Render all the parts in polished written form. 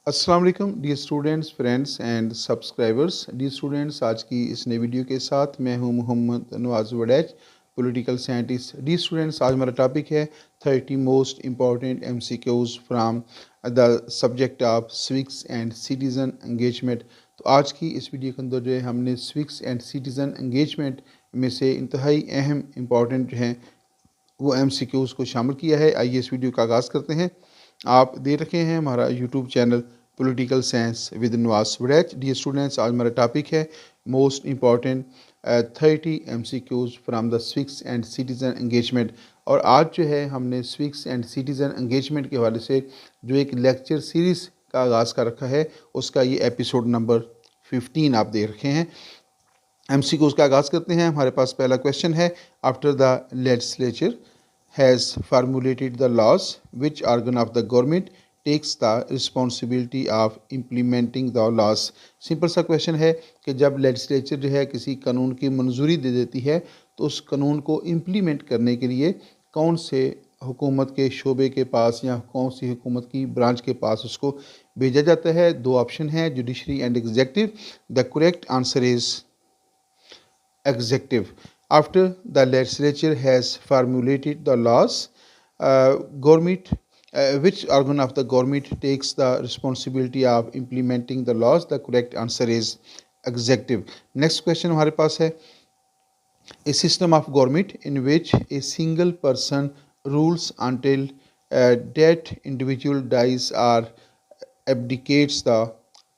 अस्सलाम वालेकुम dear students, friends and subscribers. Dear students, आज की इस नई वीडियो के साथ मैं हूं Mohammad Nawaz Waraich, political scientist. Dear students, आज हमारा टॉपिक है 30 most important MCQs from the subject of civics and citizen engagement. तो आज की इस वीडियो के अंदर जो है हमने सिविक्स एंड सिटीज़न एंगेजमेंट में से इंतहाई अहम इम्पॉर्टेंट जो हैं वो MCQs को शामिल किया है। आइए इस वीडियो का आगाज़ करते हैं। आप देख रखे हैं हमारा YouTube channel political science with Nawaz Waraich. Dear students, आज हमारा टॉपिक है most important 30 MCQs from the civics and citizen engagement. और आज जो है हमने सिविक्स एंड सिटीज़न एंगेजमेंट के हवाले से जो एक लेक्चर सीरीज़ का आगाज़ कर रखा है, उसका ये एपिसोड नंबर 15 आप देख रखे हैं। MCQs का आगाज़ करते हैं। हमारे पास पहला क्वेश्चन है, after the legislature has formulated the laws, which organ of the government takes the responsibility of implementing the laws। Simple सा क्वेश्चन है कि जब लेजिस्लेचर जो है किसी कानून की मंजूरी दे देती है तो उस कानून को इम्प्लीमेंट करने के लिए कौन से हुकूमत के शोबे के पास या कौन सी हुकूमत की ब्रांच के पास उसको भेजा जाता है। दो ऑप्शन है, judiciary and executive. The correct answer is executive। After the legislature has formulated the laws, government which organ of the government takes the responsibility of implementing the laws? The correct answer is executive। Next question हमारे पास है, a system of government in which a single person rules until that individual dies or abdicates the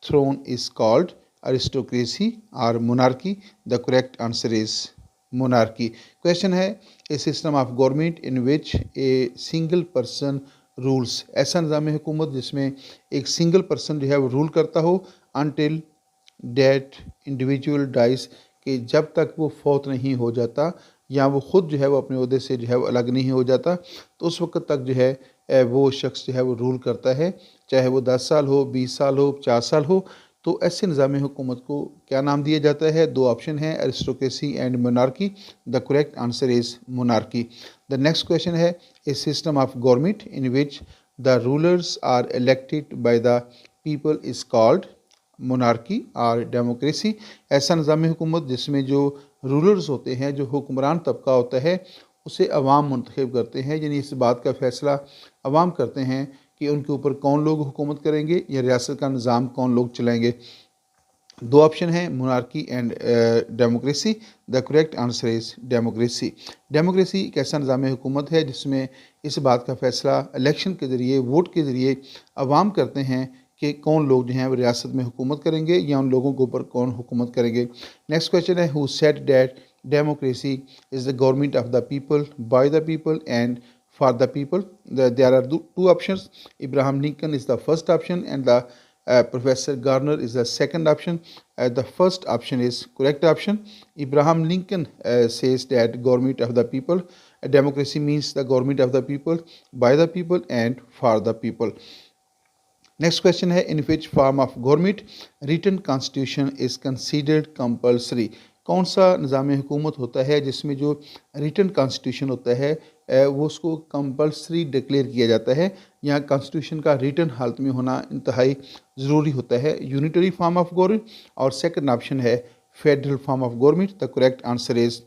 throne is called aristocracy or monarchy? The correct answer is monarchy। Question है, a system of government in which a single person rules, ऐसा निज़ाम हुकूमत जिसमें एक single person जो है वो rule करता हो अनटिल डेट इंडिविजुअल डाइस, कि जब तक वो फौत नहीं हो जाता या वो ख़ुद जो है वो अपने ओहदे से जो है वो अलग नहीं हो जाता, तो उस वक्त तक जो है वो शख्स जो है वो रूल करता है, चाहे वो 10 साल हो, 20 साल हो, 50 साल हो। तो ऐसे निज़ाम हुकूमत को क्या नाम दिया जाता है? दो ऑप्शन है, aristocracy and monarchy. The correct answer is monarchy. The next question है, a system of government in which the rulers are elected by the people is called monarchy और डेमोक्रेसी। ऐसा निज़ाम हुकूमत जिसमें जो रूलर्स होते हैं, जो हुक्मरान तबका होता है, उसे अवाम मुंतखब करते हैं, यानी इस बात का फ़ैसला अवाम करते हैं कि उनके ऊपर कौन लोग हुकूमत करेंगे या रियासत का निज़ाम कौन लोग चलाएंगे। दो ऑप्शन है, monarchy and democracy. The correct answer is democracy. Democracy एक ऐसा निज़ाम हुकूमत है जिसमें इस बात का फ़ैसला इलेक्शन के ज़रिए, वोट के ज़रिए अवाम करते हैं कि कौन लोग जो हैं वो रियासत में हुकूमत करेंगे या उन लोगों के ऊपर कौन हुकूमत करेंगे। नेक्स्ट क्वेश्चन है, who said that democracy is the government of the people, bye the people and for the people? There are two options. Abraham Lincoln is the first option and the Professor Garner is the second option. The first option is correct option. Abraham Lincoln says that government of the people, democracy means the government of the people, by the people and for the people। Next question है, in which form of government written constitution is considered compulsory? कौन सा निज़ाम हुकूमत होता है जिसमें जो written constitution होता है वो उसको कंपल्सरी डिक्लेयर किया जाता है, या कॉन्स्टिट्यूशन का रिटन हालत में होना इंतहाई ज़रूरी होता है? यूनिटरी फॉर्म ऑफ गवर्नमेंट और सेकंड ऑप्शन है federal form of government. The correct answer is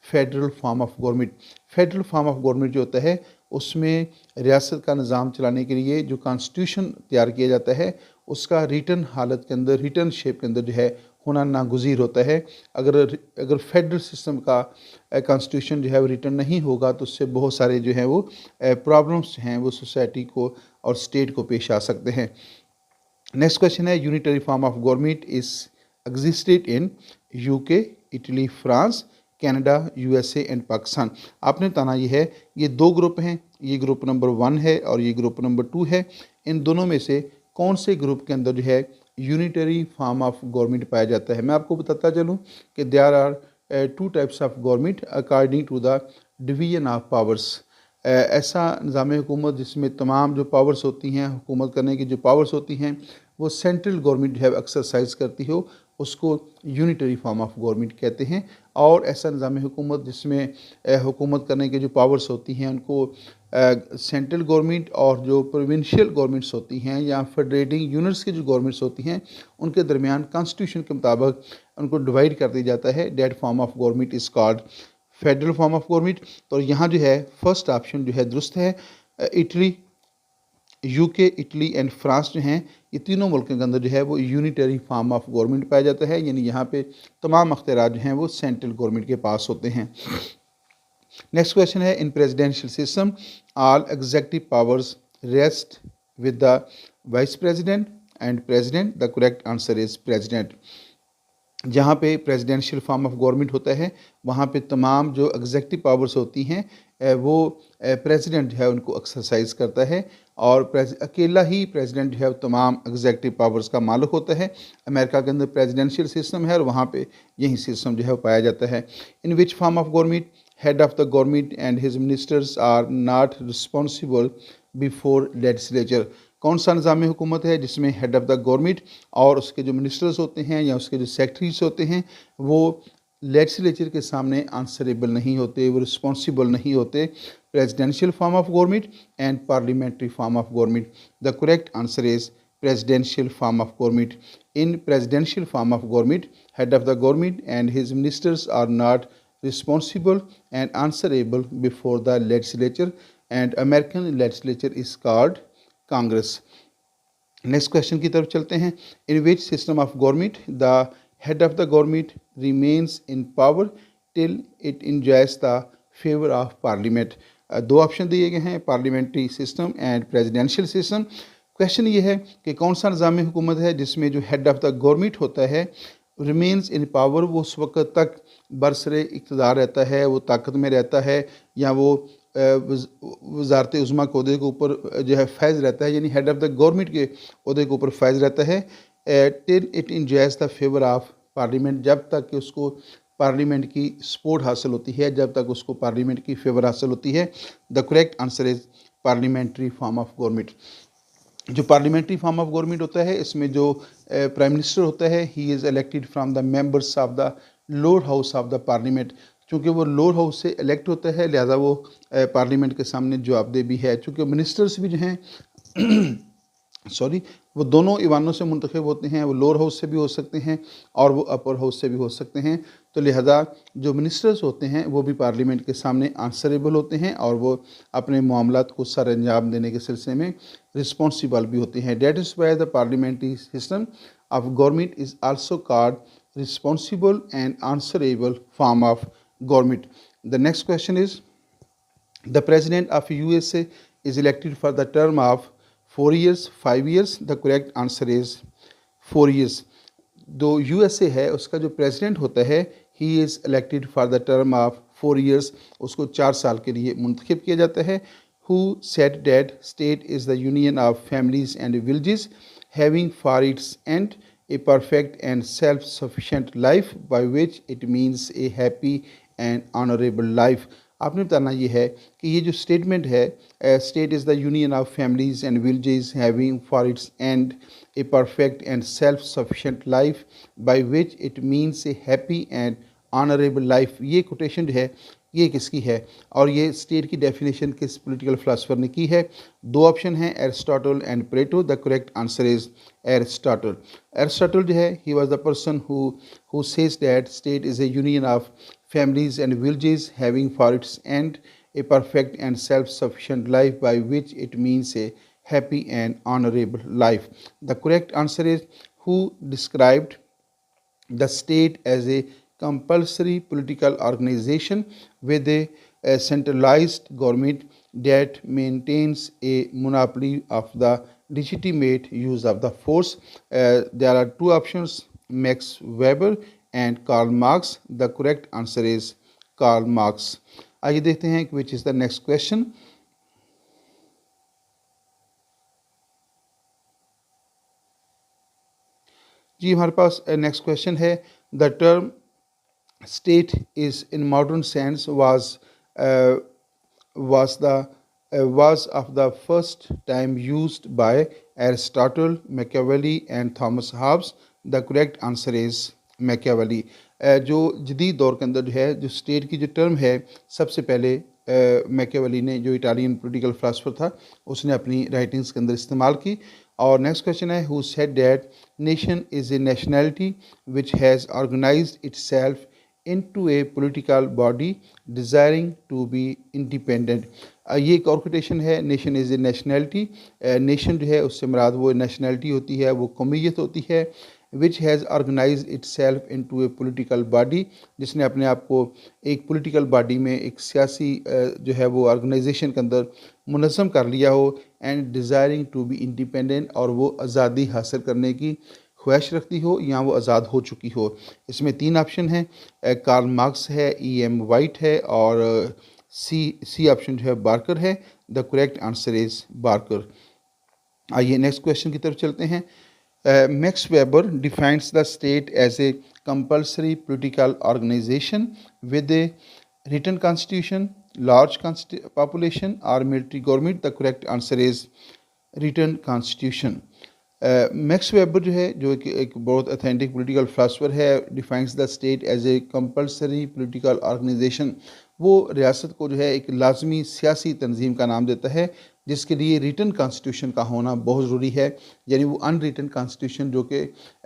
federal form of government. Federal form of government जो होता है उसमें रियासत का निज़ाम चलाने के लिए जो कॉन्स्टिट्यूशन तैयार किया जाता है उसका रिटन हालत के अंदर, रिटन शेप के अंदर जो है होना नागुज़ीर होता है। अगर फेडरल सिस्टम का कॉन्स्टिट्यूशन जो है वो रिटन नहीं होगा तो उससे बहुत सारे जो हैं वो प्रॉब्लम्स हैं वो सोसाइटी को और स्टेट को पेश आ सकते हैं। नेक्स्ट क्वेश्चन है, unitary form of government is existed in UK, Italy, France, Canada, USA and Pakistan. आपने बताना ये है, ये दो ग्रुप हैं, ये ग्रुप नंबर 1 है और ये ग्रुप नंबर 2 है। इन दोनों में से कौन से ग्रुप के अंदर जो है यूनिटरी फॉर्म ऑफ गवर्नमेंट पाया जाता है? मैं आपको बताता चलूँ कि there are 2 types of government according to the division of powers. ऐसा निज़ाम हुकूमत जिसमें तमाम जो पावर्स होती हैं, हुकूमत करने की जो पावर्स होती हैं वो सेंट्रल गवर्नमेंट जो है एक्सरसाइज करती हो, उसको यूनिटरी फॉर्म ऑफ गवर्नमेंट कहते हैं। और ऐसा निज़ाम हुकूमत जिसमें हुकूमत करने की जो पावर्स होती हैं उनको सेंट्रल गवर्नमेंट और जो प्रोविंशियल गवर्नमेंट्स होती हैं या फेडरेटिंग यूनिट्स की जो गवर्नमेंट्स होती हैं उनके दरमियान कॉन्स्टिट्यूशन के मुताबिक उनको डिवाइड कर दिया जाता है। That form of government is called federal form of government. तो यहाँ जो है फर्स्ट ऑप्शन जो है दुरुस्त है। Italy, UK, Italy and France जो हैं ये तीनों मुल्कों के अंदर जो है वो यूनिटरी फॉर्म ऑफ गवर्नमेंट पाया जाता है, यानी यहाँ पे तमाम अख्तियारात जो हैं वो सेंट्रल गवर्नमेंट के पास होते हैं। नेक्स्ट क्वेश्चन है, in presidential system all executive powers rest with the vice president and president. The correct answer is president. जहाँ पे प्रेसिडेंशियल फॉर्म ऑफ गवर्नमेंट होता है वहाँ पे तमाम जो एग्जेक्टिव पावर्स होती हैं वो प्रेसिडेंट जो है उनको एक्सरसाइज करता है और अकेला ही प्रेसिडेंट जो है तमाम एग्जेक्टिव पावर्स का मालिक होता है। अमेरिका के अंदर प्रेसिडेंशियल सिस्टम है और वहाँ पे यही सिस्टम जो है वो पाया जाता है। In which form of government head of the government and his ministers are not responsible before legislature. कौन सा निज़ाम हुकूमत है जिसमें हेड ऑफ़ द गवर्नमेंट और उसके जो मिनिस्टर्स होते हैं या उसके जो सेक्रेटरीज होते हैं वो लेजिस्लेचर के सामने आंसरेबल नहीं होते, वो रिस्पॉन्सिबल नहीं होते? Presidential form of government and parliamentary form of government. The correct answer is presidential form of government. In presidential form of government, head of the government and his ministers are not responsible and answerable before the legislature, and American legislature is called Congress. Next question की तरफ चलते हैं। In which system of government the head of the government remains in power till it enjoys the favour of parliament. दो option दिए गए हैं, parliamentary system and presidential system. Question ये है कि कौन सा निज़ाम हुकूमत है जिसमें जो हेड ऑफ़ द गवर्नमेंट होता है रिमेन्स इन पावर, वो उस वक्त तक बरसरे इक़्तिदार रहता है, वो ताकत में रहता है या वो वज़ारत उज़्मा के अहदे के ऊपर जो है फैज़ रहता है, यानी हेड ऑफ़ द गवर्नमेंट के अहदे के ऊपर फैज़ रहता है till it enjoys the favour of parliament, जब तक कि उसको पार्लियामेंट की सपोर्ट हासिल होती है, जब तक उसको पार्लियामेंट की फेवर हासिल होती है। The correct answer is parliamentary form of government. जो पार्लियामेंट्री फॉर्म ऑफ गवर्नमेंट होता है इसमें जो प्राइम मिनिस्टर होता है he is elected from the members of the lower house of the parliament. चूँकि वो लोअर हाउस से इलेक्ट होता है लिहाजा वो पार्लियामेंट के सामने जवाबदेह भी है। चूँकि मिनिस्टर्स भी जो हैं वो दोनों ईवानों से मुंतखब होते हैं, वो लोअर हाउस से भी हो सकते हैं और वो अपर हाउस से भी हो सकते हैं। तो लिहाजा जो मिनिस्टर्स होते हैं वो भी पार्लियामेंट के सामने आंसरेबल होते हैं और वो अपने मामलात को सर अंजाम देने के सिलसिले में रिस्पॉन्सिबल भी होते हैं। That is why the parliamentary system of government is also called responsible and answerable form of government. The next question is the president of USA is elected for the term of 4 years, 5 years. The correct answer is 4 years. जो USA है उसका जो president होता है he is elected for the term of 4 years, उसको 4 साल के लिए मुंतखब किया जाता है। Who said that state is the union of families and villages having for its end a perfect and self-sufficient life by which it means a happy and honorable life। आपने बताना ये है कि ये जो स्टेटमेंट है state is the union of families and villages having for its and a perfect and self sufficient life by which it means A happy and honourable life. ये quotation जो है ये किसकी है और ये स्टेट की डेफिनेशन किस पॉलिटिकल फिलासफर ने की है? दो ऑप्शन हैं, Aristotle and Plato. The correct answer is Aristotle. Aristotle जो है ही was the person who says that state is a union of families and villages having for its end a perfect and self-sufficient life by which it means a happy and honorable life. The correct answer is who described the state as a compulsory political organization with a centralized government that maintains a monopoly of the legitimate use of the force. There are two options, Max Weber and Karl Marx. The correct answer is Karl Marx. आइए देखते हैं which is the next question. जी हमारे पास next question है, the term state is in modern sense was of the first time used by Aristotle, Machiavelli and Thomas Hobbes. The correct answer is Machiavelli. जो जदीद दौर के अंदर जो है जो स्टेट की जो टर्म है सबसे पहले मैकियावेली ने, जो इटालियन पॉलिटिकल फिलासफर था, उसने अपनी राइटिंग्स के अंदर इस्तेमाल की। और नेक्स्ट क्वेश्चन है, who said that nation is a nationality which has organized itself into a political body desiring to be independent। ये एक और कोटेशन है, nation is a nationality. Nation जो है उससे मुराद वो नेशनैलिटी होती है, वो कौमियत होती है। Which has organize itself into a political body, जिसने अपने आप को एक पोलिटिकल बॉडी में, एक सियासी जो है वो ऑर्गेनाइजेशन के अंदर मुनज़्ज़म कर लिया हो। And desiring to be independent, और वो आज़ादी हासिल करने की ख्वाहिश रखती हो या वो आज़ाद हो चुकी हो। इसमें 3 ऑप्शन हैं, कार्ल मार्क्स है, E.M. वाइट है, और सी ऑप्शन जो है बार्कर है। The correct answer is Barker. आइए नेक्स्ट क्वेश्चन की तरफ चलते हैं। Max Weber defines the state as a compulsory political organisation with a written constitution, large population और military government. The correct answer is written constitution. Max Weber जो है, जो एक बहुत अथेंटिक पॉलिटिकल फिलासफर है, defines the state as a compulsory political organisation. वो रियासत को जो है एक लाजमी सियासी तंजीम का नाम देता है, जिसके लिए रिटन कॉन्स्टिट्यूशन का होना बहुत ज़रूरी है। यानी वो अनरिटन कॉन्स्टिट्यूशन जो कि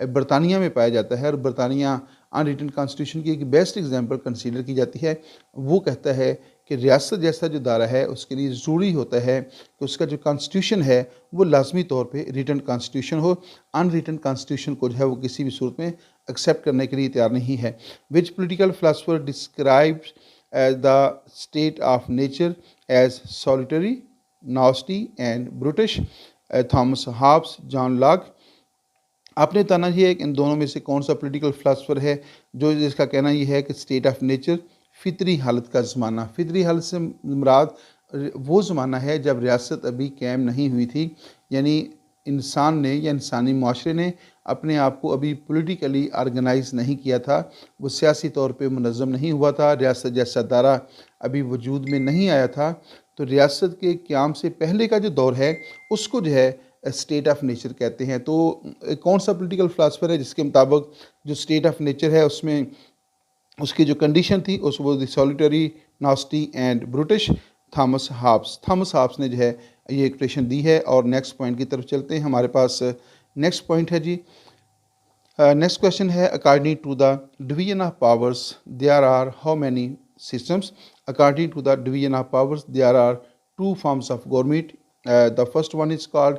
बरतानिया में पाया जाता है, और बरतानिया अनरिटन कॉन्स्टिट्यूशन की एक बेस्ट एग्जांपल कंसीडर की जाती है। वो कहता है कि रियासत जैसा जो दायरा है उसके लिए ज़रूरी होता है कि उसका जो कॉन्स्टिट्यूशन है वो लाजमी तौर पे रिटन कॉन्स्टिट्यूशन हो। अनरिटन कॉन्स्टिट्यूशन को जो है वो किसी भी सूरत में एक्सेप्ट करने के लिए तैयार नहीं है। Which political philosopher describes the state of nature as solitary, nasty and British. Thomas Hobbes, John Locke. आपने बताना ये है कि इन दोनों में से कौन सा पॉलिटिकल फिलासफर है जो जिसका कहना ये है कि स्टेट ऑफ नेचर फितरी हालत का ज़माना। फितरी हालत से मुराद वो ज़माना है जब रियासत अभी कायम नहीं हुई थी, यानी इंसान ने या इंसानी माशरे ने अपने आप को अभी पॉलिटिकली ऑर्गेनाइज नहीं किया था, वो सियासी तौर पे मुनज़्ज़म नहीं हुआ था, रियासत जैसा दायरा अभी वजूद में नहीं आया था। तो रियासत के क़याम से पहले का जो दौर है उसको जो है स्टेट ऑफ नेचर कहते हैं। तो कौन सा पॉलिटिकल फिलासफर है जिसके मुताबिक जो स्टेट ऑफ नेचर है उसमें उसकी जो कंडीशन थी उस वो solitary, nasty and British. Thomas Hobbes. Thomas Hobbs ने जो है ये कोटेशन दी है। और नेक्स्ट पॉइंट की तरफ चलते हैं। हमारे पास नेक्स्ट पॉइंट है जी। नेक्स्ट क्वेश्चन है, according to the division of powers there are how many systems. According to the division of powers there are 2 forms of government. The first one is called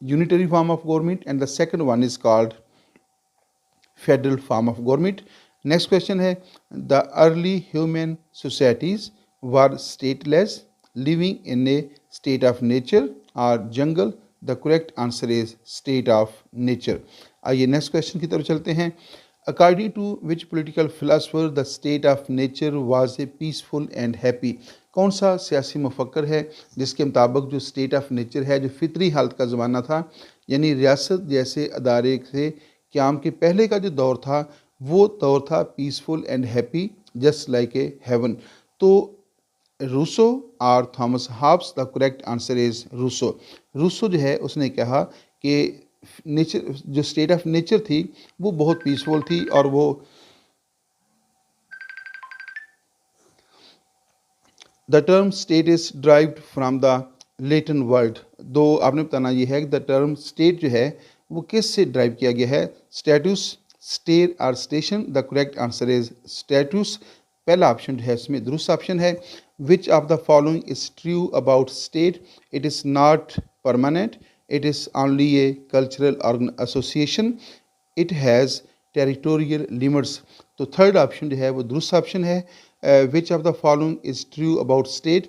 unitary form of government and the second one is called federal form of government. Next question है, the early human societies were stateless, living in a state of nature or jungle. The correct answer is state of nature. आइए next question की तरफ चलते हैं। According to which political philosopher the state of nature was a peaceful and happy। कौन सा सियासी मुफक्कर है जिसके मुताबिक जो स्टेट ऑफ नेचर है, जो फितरी हालत का ज़माना था, यानी रियासत जैसे अदारे से क़याम के पहले का जो दौर था वो दौर था peaceful and happy just like a heaven. तो रूसो और Thomas Hobbes. The correct answer is Rousseau. Rousseau जो है उसने कहा कि नेचर जो स्टेट ऑफ नेचर थी वो बहुत पीसफुल थी, और वो the term state is derived from the Latin word. दो आपने बताना ये है कि द टर्म स्टेट जो है वो किस से ड्राइव किया गया है, स्टेटस, स्टेट और station. The correct answer is status. पहला ऑप्शन जो है इसमें दुरुस्त ऑप्शन है। Which of the following is true about state, it is not permanent, it is only a cultural association, it has territorial limits। तो third option जो है वो दुरुस्त ऑप्शन है। Which of the following is true about state,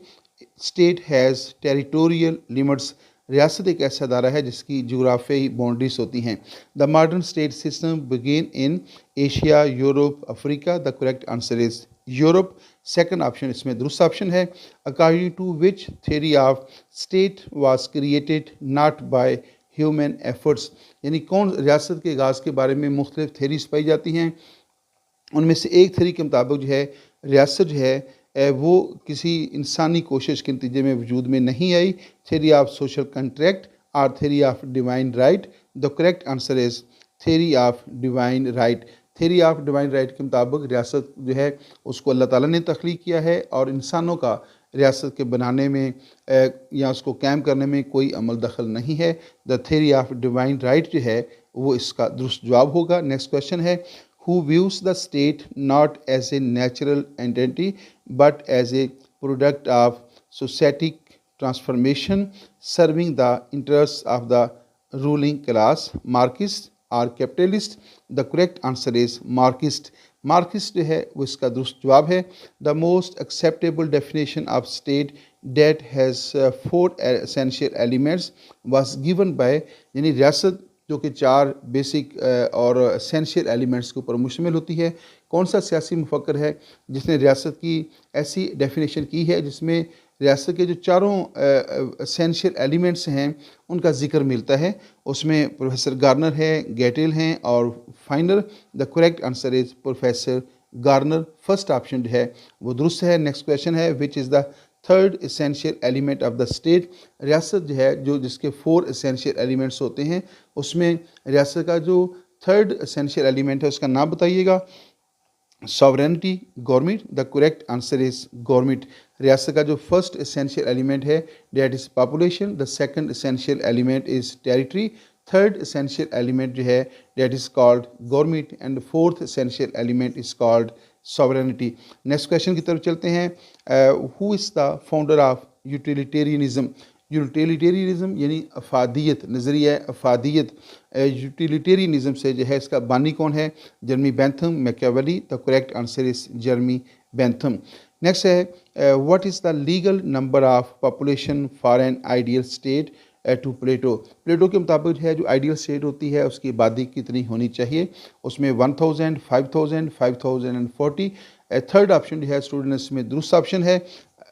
state has territorial limits. रियासत एक ऐसा अदारा है जिसकी जोग्राफियाई बाउंड्रीज होती हैं। The modern state system begin in Asia, Europe, Africa. The correct answer is Europe. Second option इसमें दुरुस्त ऑप्शन है। According to which theory of state was created not by human efforts. यानी कौन रियासत के आगाज़ के बारे में मुख्तलिफ थ्योरीज पाई जाती हैं, उनमें से एक थ्योरी के मुताबिक जो है रियासत जो है वो किसी इंसानी कोशिश के नतीजे में वजूद में नहीं आई। थ्योरी ऑफ सोशल कंट्रैक्ट और theory of divine right. The correct answer is theory of divine right. Theory of divine right के मुताबिक रियासत जो है उसको अल्लाह ताला ने तख्लीक किया है और इंसानों का रियासत के बनाने में या उसको कायम करने में कोई अमल दखल नहीं है। The theory of divine right जो है वो इसका दुरुस्त जवाब होगा। नेक्स्ट क्वेश्चन है, who views the state not as a natural entity but as a product of societic transformation serving the interest of the ruling class, Marxist और capitalist? The correct answer is Marxist. Marxist जो है वो इसका दुरुस्त जवाब है। The most acceptable definition of state that has 4 essential elements was given by, यानी रियासत जो कि 4 बेसिक और एसेंशियल एलिमेंट्स के ऊपर मुश्तमिल होती है। कौन सा सियासी मुफक्कर है जिसने रियासत की ऐसी डेफिनेशन की है जिसमें रियासत के जो चारों एसेंशियल एलिमेंट्स हैं उनका जिक्र मिलता है? उसमें प्रोफेसर गार्नर है, गेटिल हैं और फाइनर। The correct answer is professor Garner. First option जो है वो दुरुस्त है। नेक्स्ट क्वेश्चन है, which is the third essential element of the state? रियासत जो है जो जिसके 4 एसेंशियल एलिमेंट्स होते हैं उसमें रियासत का जो थर्ड एसेंशियल एलिमेंट है उसका नाम बताइएगा। Sovereignty, government. The correct answer is government. रियासत का जो फर्स्ट एसेंशियल एलिमेंट है that is population. The second essential element is territory. Third essential element जो है that is called government and fourth essential element is called sovereignty. Next question की तरफ चलते हैं। Who is the founder of utilitarianism? Utilitarianism यानी अफादियत, नज़रिया अफादियत, utilitarianism से जो है इसका बानी कौन है? Jeremy Bentham, Machiavelli. The correct answer is Jeremy Bentham. Next है, what is the legal number of population for an ideal state to Plato? Plato के मुताबिक है जो आइडियल स्टेट होती है उसकी आबादी कितनी होनी चाहिए? उसमें 1000, 5000, 5040। थर्ड ऑप्शन जो है स्टूडेंट्स में दुरुस्त ऑप्शन है।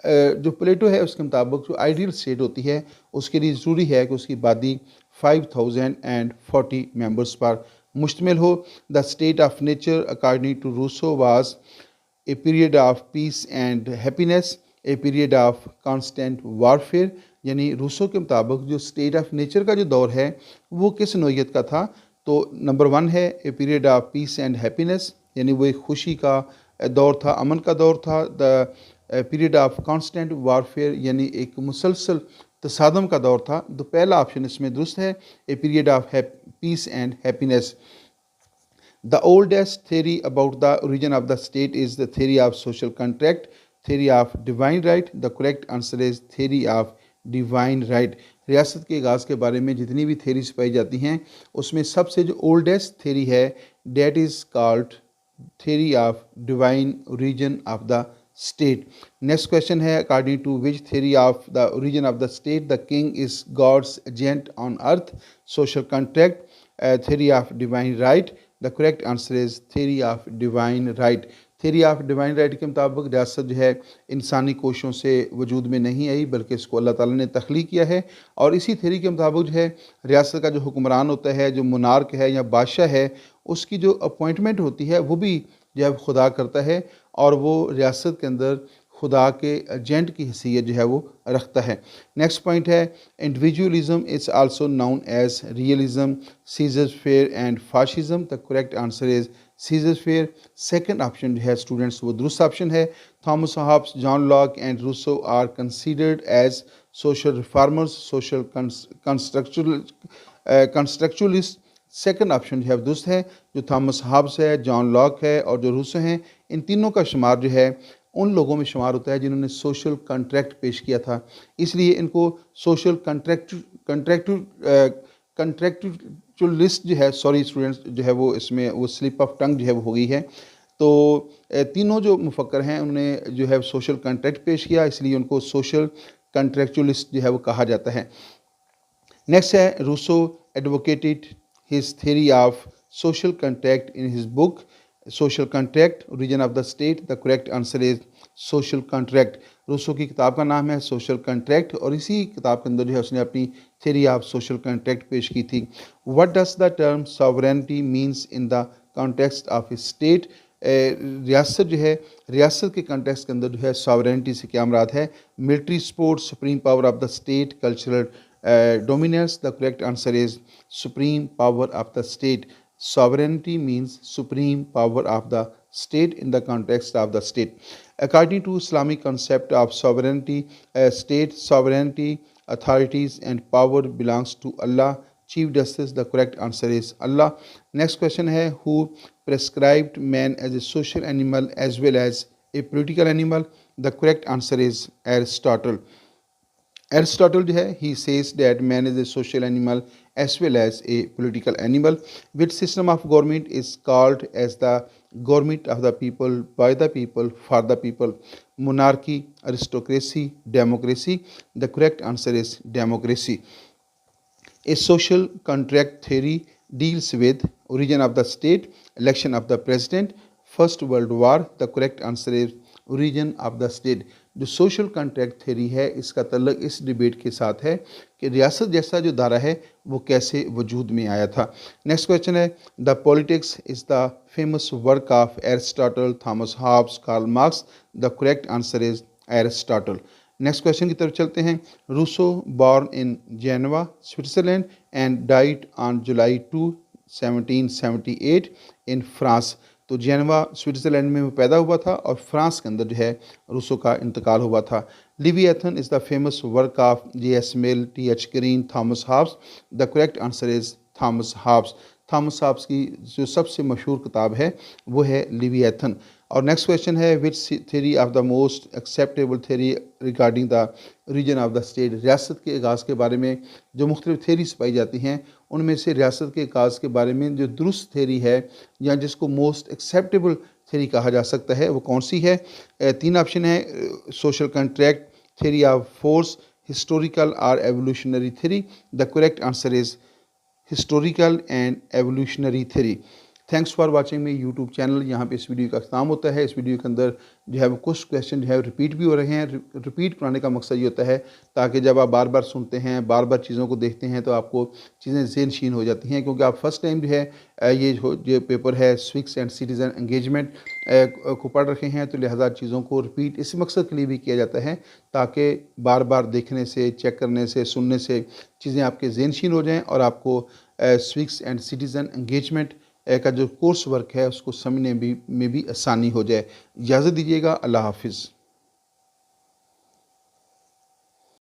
जो प्लेटो है उसके मुताबिक जो आइडियल स्टेट होती है उसके लिए ज़रूरी है कि उसकी आबादी 5040 मेंबर्स पर मुश्तमिल हो। The state of nature according to Rousseau was a period of peace and happiness, a period of constant warfare. यानी रूसो के मुताबिक जो स्टेट ऑफ नेचर का जो दौर है वो किस नौइयत का था? तो नंबर 1 है ए period of peace and happiness, यानी वो एक खुशी का दौर था, अमन का दौर था। The period of constant warfare यानी एक मुसलसल तसादम का दौर था। तो पहला ऑप्शन इसमें दुरुस्त है, ए period of peace and happiness. The oldest theory about the origin of the state is the theory of social contract, theory of divine right. The correct answer is theory of divine right. रियासत के आगाज़ के बारे में जितनी भी theories पाई जाती हैं उसमें सबसे जो ओल्डेस्ट थेरी है that is called theory of divine origin of the state. Next question है, according to which theory of the origin of the state the king is God's agent on earth? Social contract, theory of divine right. The correct answer is theory of divine right. Theory of divine right के मुताबिक रियासत जो है इंसानी कोशिशों से वजूद में नहीं आई बल्कि इसको अल्लाह ताला ने तख्लीक किया है। और इसी थेरी के मुताबिक जो है रियासत का जो हुक्मरान होता है, जो मुनार्क है या बादशाह है, उसकी जो अपॉइंटमेंट होती है वो भी जो है खुदा करता है और वो रियासत के अंदर खुदा के एजेंट की हैसियत जो है वो रखता है। नेक्स्ट पॉइंट है, individualism is also known as realism, laissez faire and fascism. The correct answer is laissez faire. Second option जो है स्टूडेंट्स वो दुरुस्त ऑप्शन है। Thomas Hobbes, John Locke and Rousseau are considered as social reformers, social constructualist. Second option जो है दुरुस्त है। जो थॉमस हॉब्स है, जॉन लॉक है और जो रूसो हैं, इन तीनों का शुमार जो है उन लोगों में शुमार होता है जिन्होंने सोशल कॉन्ट्रैक्ट पेश किया था, इसलिए इनको सोशल कंट्रैक्चुअलिस्ट जो है, सॉरी स्टूडेंट्स, जो है वो इसमें वो स्लिप ऑफ टंग जो है वो हो गई है। तो तीनों जो मुफक्कर हैं उन्होंने जो है सोशल कॉन्ट्रैक्ट पेश किया, इसलिए उनको सोशल कंट्रैक्चुअलिस्ट जो है वो कहा जाता है। नेक्स्ट है, Rousseau advocated his theory of social contract in his book social contract origin of the state. The correct answer is social contract. Rousseau की किताब का नाम है सोशल कॉन्ट्रैक्ट और इसी किताब के अंदर जो है उसने अपनी थ्योरी ऑफ सोशल कॉन्ट्रैक्ट पेश की थी। What does the term sovereignty means in the context of A state? रियासत जो है, रियासत के कॉन्टेक्स्ट के अंदर जो है सॉवरेनिटी से क्या मुराद है? Military support, supreme power of the state, cultural dominance. The correct answer is supreme power of the state. Sovereignty means supreme power of the state in the context of the state. According to Islamic concept of sovereignty, state sovereignty, authorities and power belongs to Allah. Chief Justice, the correct answer is Allah. Next question है, who prescribed man as a social animal as well as a political animal? The correct answer is Aristotle. Aristotle जो है, he says that man is a social animal as well as a political animal. Which system of government is called as the government of the people, by the people, for the people? Monarchy, aristocracy, democracy? The correct answer is democracy. A social contract theory deals with origin of the state, election of the president, First World War. The correct answer is origin of the state. जो social contract theory है, इसका तल्लक इस debate के साथ है कि रियासत जैसा जो दायरा है वो कैसे वजूद में आया था. नेक्स्ट क्वेश्चन है, the politics is the famous work of Aristotle, Thomas Hobbes, Karl Marx? The correct answer is Aristotle. Next question की तरफ चलते हैं. Rousseau born in Geneva, Switzerland and died on July 2, 1778 in France. तो Geneva Switzerland में वो पैदा हुआ था और फ्रांस के अंदर जो है रूसो का इंतकाल हुआ था. Leviathan is the famous work of J.S. Mill, T.H. Green, Thomas Hobbes? The correct answer is Thomas Hobbes. Thomas Hobbes की जो सबसे मशहूर किताब है वो है लिविएथन. और नेक्स्ट क्वेश्चन है, which theory of the most acceptable theory regarding the reason of the state? रियासत के आगाज़ के बारे में जो मुख्तलिफ थ्योरीज पाई जाती हैं उनमें से रियासत के आगाज़ के बारे में जो दुरुस्त थ्योरी है या जिसको मोस्ट एक्सेप्टेबल थ्योरी कहा जा सकता है वो कौन सी है? तीन ऑप्शन है, social contract, theory of force, historical और evolutionary theory? The correct answer is historical and evolutionary theory. Thanks for watching मेरी यूट्यूब चैनल. यहाँ पे इस वीडियो का अख्ताम होता है. इस वीडियो के अंदर जो है वो कुछ क्वेश्चन जो है रिपीट भी हो रहे हैं. रिपीट कराने का मकसद ये होता है ताकि जब आप बार बार सुनते हैं, बार बार चीज़ों को देखते हैं तो आपको चीज़ें ज़हनशीन हो जाती हैं, क्योंकि आप फर्स्ट टाइम जो है ये पेपर है सिविक्स एंड सिटीज़न एंगेजमेंट को पढ़ रहे हैं, तो लिहाजा चीज़ों को रिपीट इस मकसद के लिए भी किया जाता है ताकि बार बार देखने से, चेक करने से, सुनने से चीज़ें आपके ज़हनशीन हो जाएँ और आपको सिविक्स एंड सिटीज़न एंगेजमेंट का जो कोर्स वर्क है उसको समझने में भी आसानी हो जाए. इजाज़त दीजिएगा. अल्लाह हाफिज़.